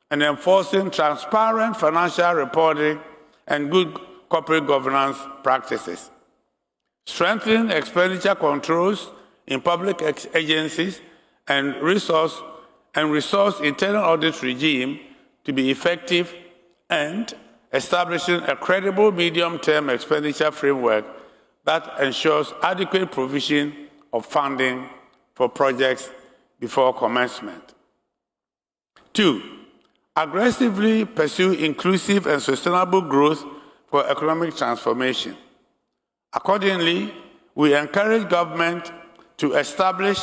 and enforcing transparent financial reporting and good corporate governance practices. Strengthening expenditure controls in public agencies and resource internal audit regime to be effective, and establishing a credible medium-term expenditure framework that ensures adequate provision of funding for projects before commencement. 2, aggressively pursue inclusive and sustainable growth for economic transformation. Accordingly, we encourage government to establish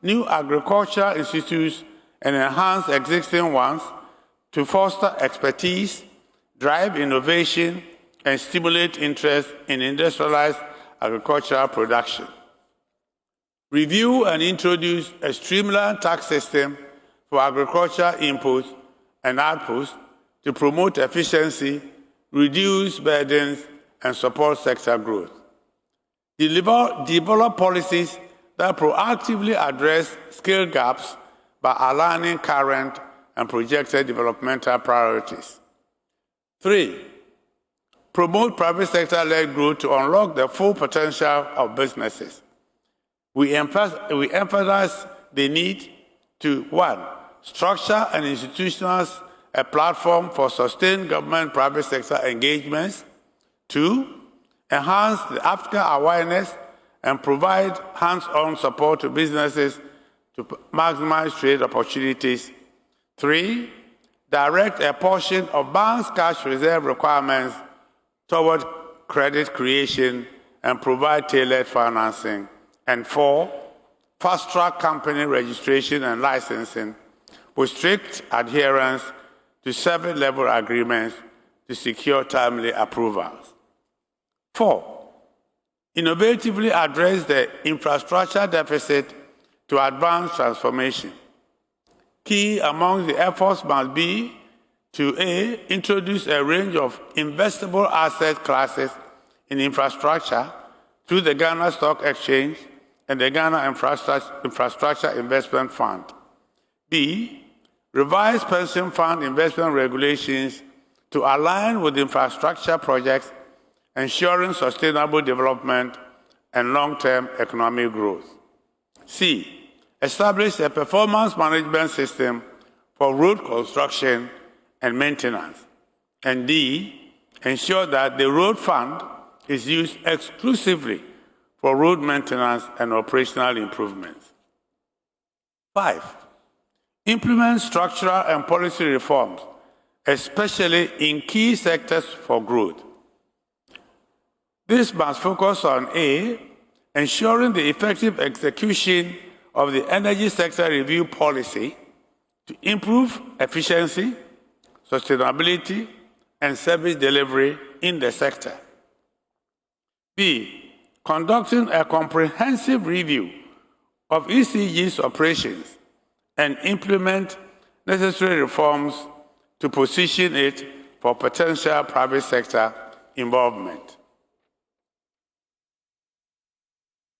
new agricultural institutes and enhance existing ones to foster expertise, drive innovation, and stimulate interest in industrialized agricultural production. Review and introduce a streamlined tax system for agricultural inputs and outputs to promote efficiency, reduce burdens, and support sector growth. Develop policies that proactively address skill gaps by aligning current and projected developmental priorities. 3, promote private sector-led growth to unlock the full potential of businesses. We emphasize the need to, 1, structure and institutionalize a platform for sustained government-private sector engagements. 2, enhance the African awareness and provide hands-on support to businesses to maximize trade opportunities. 3, direct a portion of banks' cash reserve requirements toward credit creation and provide tailored financing. And 4, fast-track company registration and licensing with strict adherence to service-level agreements to secure timely approvals. 4, innovatively address the infrastructure deficit to advance transformation. Key among the efforts must be to A, introduce a range of investable asset classes in infrastructure through the Ghana Stock Exchange and the Ghana Infrastructure Investment Fund. B, revise pension fund investment regulations to align with infrastructure projects, ensuring sustainable development and long-term economic growth. C, establish a performance management system for road construction and maintenance. And D, ensure that the road fund is used exclusively for road maintenance and operational improvements. 5, implement structural and policy reforms, especially in key sectors for growth. This must focus on A, ensuring the effective execution of the energy sector review policy to improve efficiency, sustainability, and service delivery in the sector. B, conducting a comprehensive review of ECG's operations and implement necessary reforms to position it for potential private sector involvement.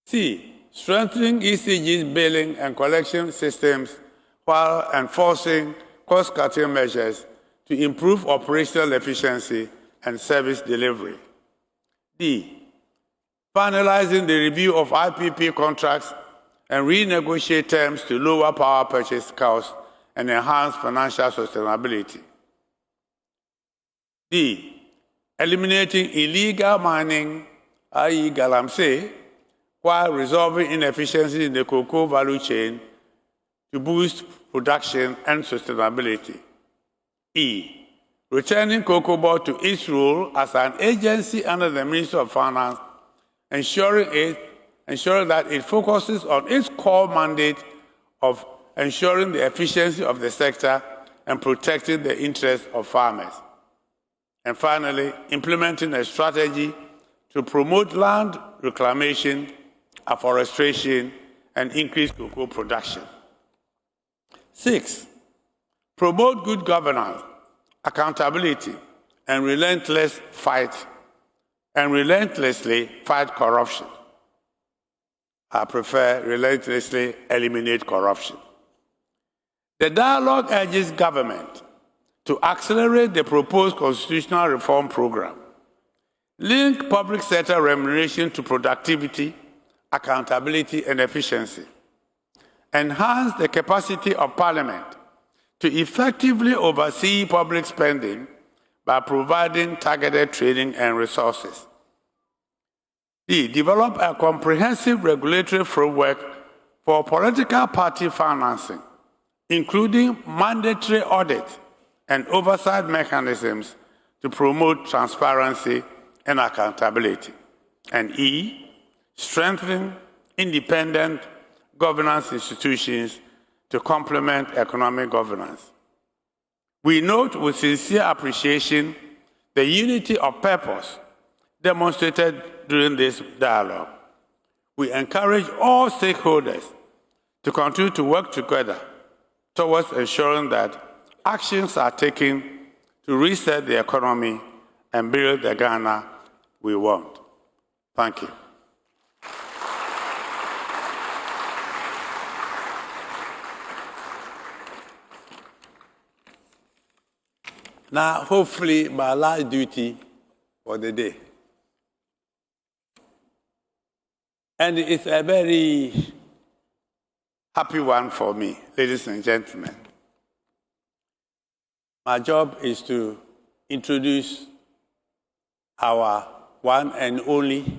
C, strengthening ECG's billing and collection systems while enforcing cost-cutting measures to improve operational efficiency and service delivery. D, finalizing the review of IPP contracts and renegotiate terms to lower power purchase costs and enhance financial sustainability. D, eliminating illegal mining, i.e. galamsey, while resolving inefficiencies in the cocoa value chain to boost production and sustainability. E, returning Cocoa Board to its role as an agency under the Ministry of Finance, ensuring that it focuses on its core mandate of ensuring the efficiency of the sector and protecting the interests of farmers. And finally, implementing a strategy to promote land reclamation, afforestation, and increase cocoa production. 6, promote good governance, accountability, and relentlessly fight corruption. I prefer relentlessly eliminate corruption. The dialogue urges government to accelerate the proposed constitutional reform program, link public sector remuneration to productivity, accountability, and efficiency, enhance the capacity of Parliament to effectively oversee public spending by providing targeted training and resources. D, develop a comprehensive regulatory framework for political party financing, including mandatory audit and oversight mechanisms to promote transparency and accountability. And E, strengthen independent governance institutions to complement economic governance. We note with sincere appreciation the unity of purpose demonstrated during this dialogue. We encourage all stakeholders to continue to work together towards ensuring that actions are taken to reset the economy and build the Ghana we want. Thank you. Now, hopefully, my last duty for the day. And it's a very happy one for me, ladies and gentlemen. My job is to introduce our one and only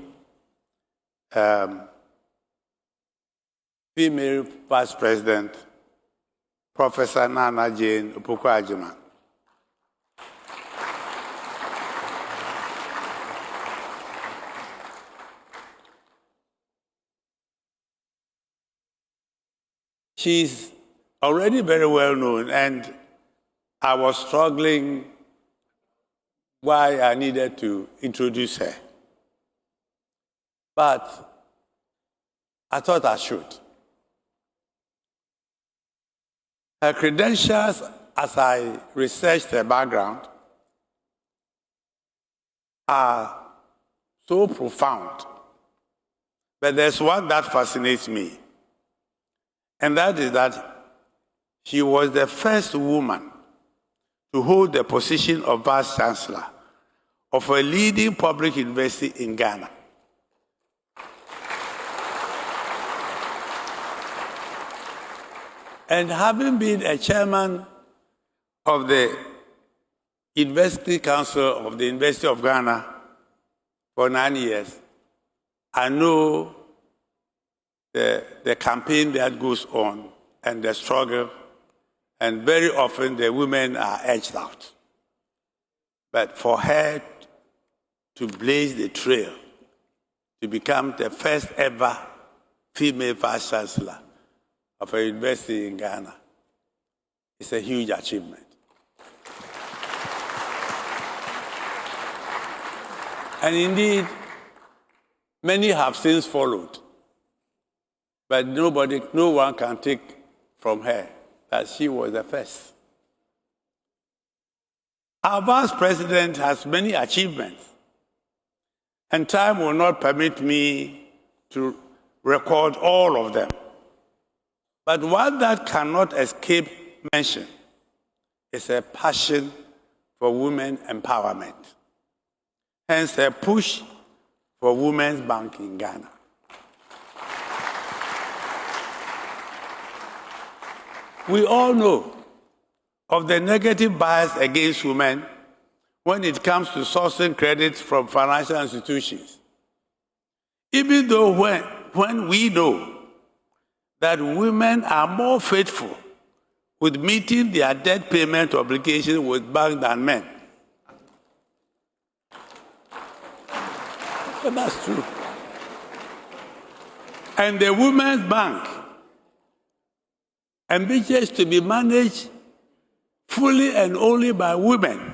female Vice President, Professor Nana Jane Opoku-Agyeman. She's already very well known, and I was struggling why I needed to introduce her. But I thought I should. Her credentials, as I researched her background, are so profound. But there's one that fascinates me. And that is that she was the first woman to hold the position of Vice Chancellor of a leading public university in Ghana. And having been a chairman of the University Council of the University of Ghana for 9 years, I know the campaign that goes on and the struggle, and very often the women are edged out. But for her to blaze the trail, to become the first ever female Vice Chancellor of a university in Ghana, is a huge achievement. And indeed, many have since followed. But no one can take from her that she was the first. Our Vice President has many achievements, and time will not permit me to record all of them. But one that cannot escape mention is a passion for women empowerment, hence a push for Women's Bank in Ghana. We all know of the negative bias against women when it comes to sourcing credit from financial institutions. Even though when we know that women are more faithful with meeting their debt payment obligations with banks than men. But that's true. And the Women's Bank, ambitious to be managed fully and only by women,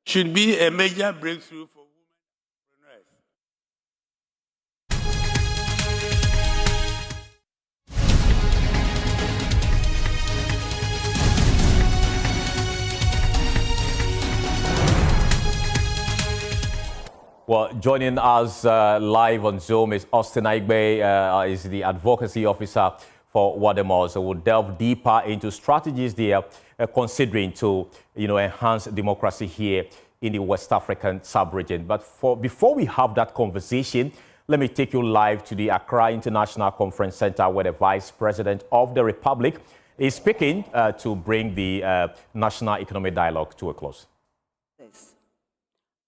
should be a major breakthrough for women entrepreneurs. Well, joining us live on Zoom is Austin Aigbe, is the advocacy officer for Oware-Mensah. So we'll delve deeper into strategies they are considering to, enhance democracy here in the West African sub-region. But before we have that conversation, let me take you live to the Accra International Conference Center, where the Vice President of the Republic is speaking to bring the National Economic Dialogue to a close.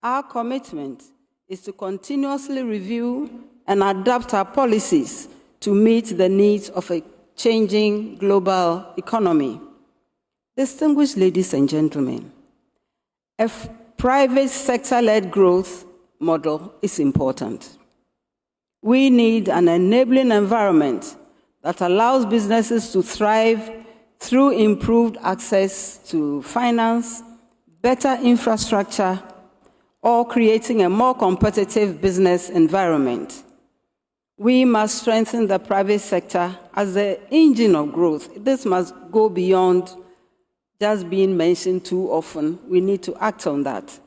Our commitment is to continuously review and adapt our policies to meet the needs of a changing global economy. Distinguished ladies and gentlemen, a private sector-led growth model is important. We need an enabling environment that allows businesses to thrive through improved access to finance, better infrastructure, or creating a more competitive business environment. We must strengthen the private sector as the engine of growth. This must go beyond just being mentioned too often. We need to act on that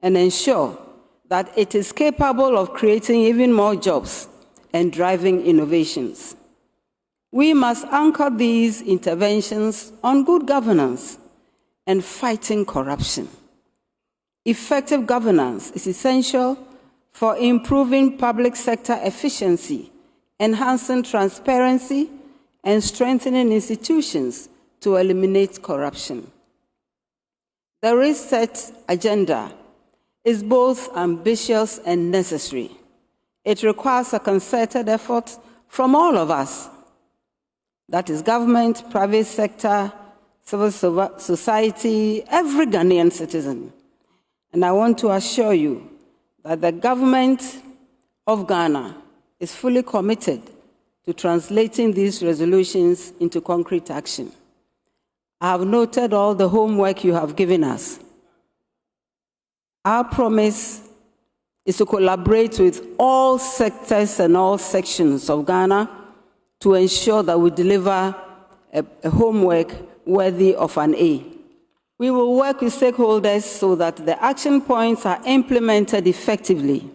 and ensure that it is capable of creating even more jobs and driving innovations. We must anchor these interventions on good governance and fighting corruption. Effective governance is essential for improving public sector efficiency, enhancing transparency, and strengthening institutions to eliminate corruption. The reset agenda is both ambitious and necessary. It requires a concerted effort from all of us. That is government, private sector, civil society, every Ghanaian citizen. And I want to assure you that the government of Ghana is fully committed to translating these resolutions into concrete action. I have noted all the homework you have given us. Our promise is to collaborate with all sectors and all sections of Ghana to ensure that we deliver a homework worthy of an A. We will work with stakeholders so that the action points are implemented effectively.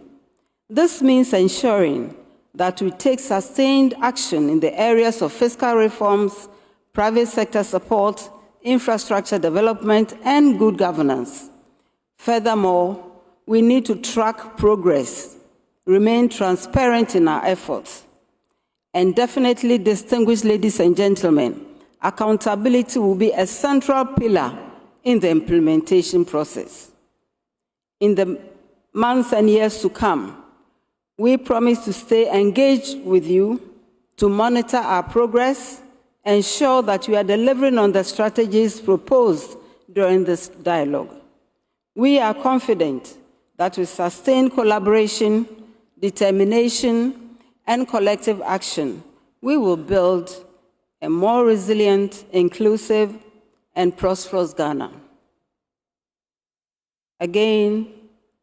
This means ensuring that we take sustained action in the areas of fiscal reforms, private sector support, infrastructure development, and good governance. Furthermore, we need to track progress, remain transparent in our efforts, and definitely, distinguished ladies and gentlemen, accountability will be a central pillar in the implementation process. In the months and years to come, we promise to stay engaged with you to monitor our progress, ensure that we are delivering on the strategies proposed during this dialogue. We are confident that with sustained collaboration, determination, and collective action, we will build a more resilient, inclusive, and prosperous Ghana. Again,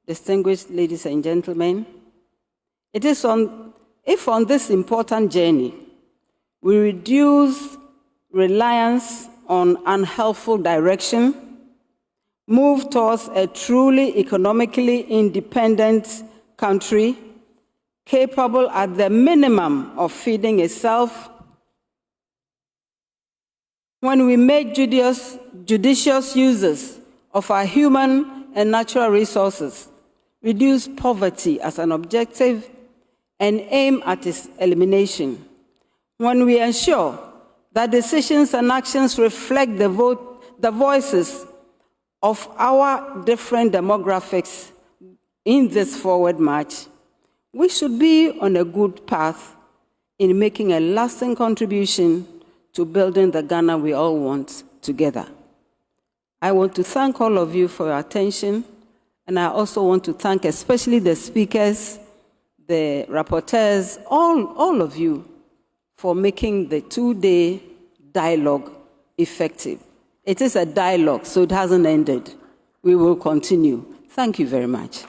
distinguished ladies and gentlemen, if on this important journey we reduce reliance on unhelpful direction, move towards a truly economically independent country, capable at the minimum of feeding itself, when we make judicious uses of our human and natural resources, reduce poverty as an objective, and aim at its elimination, when we ensure that decisions and actions reflect the voices of our different demographics in this forward march, we should be on a good path in making a lasting contribution to building the Ghana we all want together. I want to thank all of you for your attention, and I also want to thank especially the speakers, the rapporteurs, all of you for making the two-day dialogue effective. It is a dialogue, so it hasn't ended. We will continue. Thank you very much.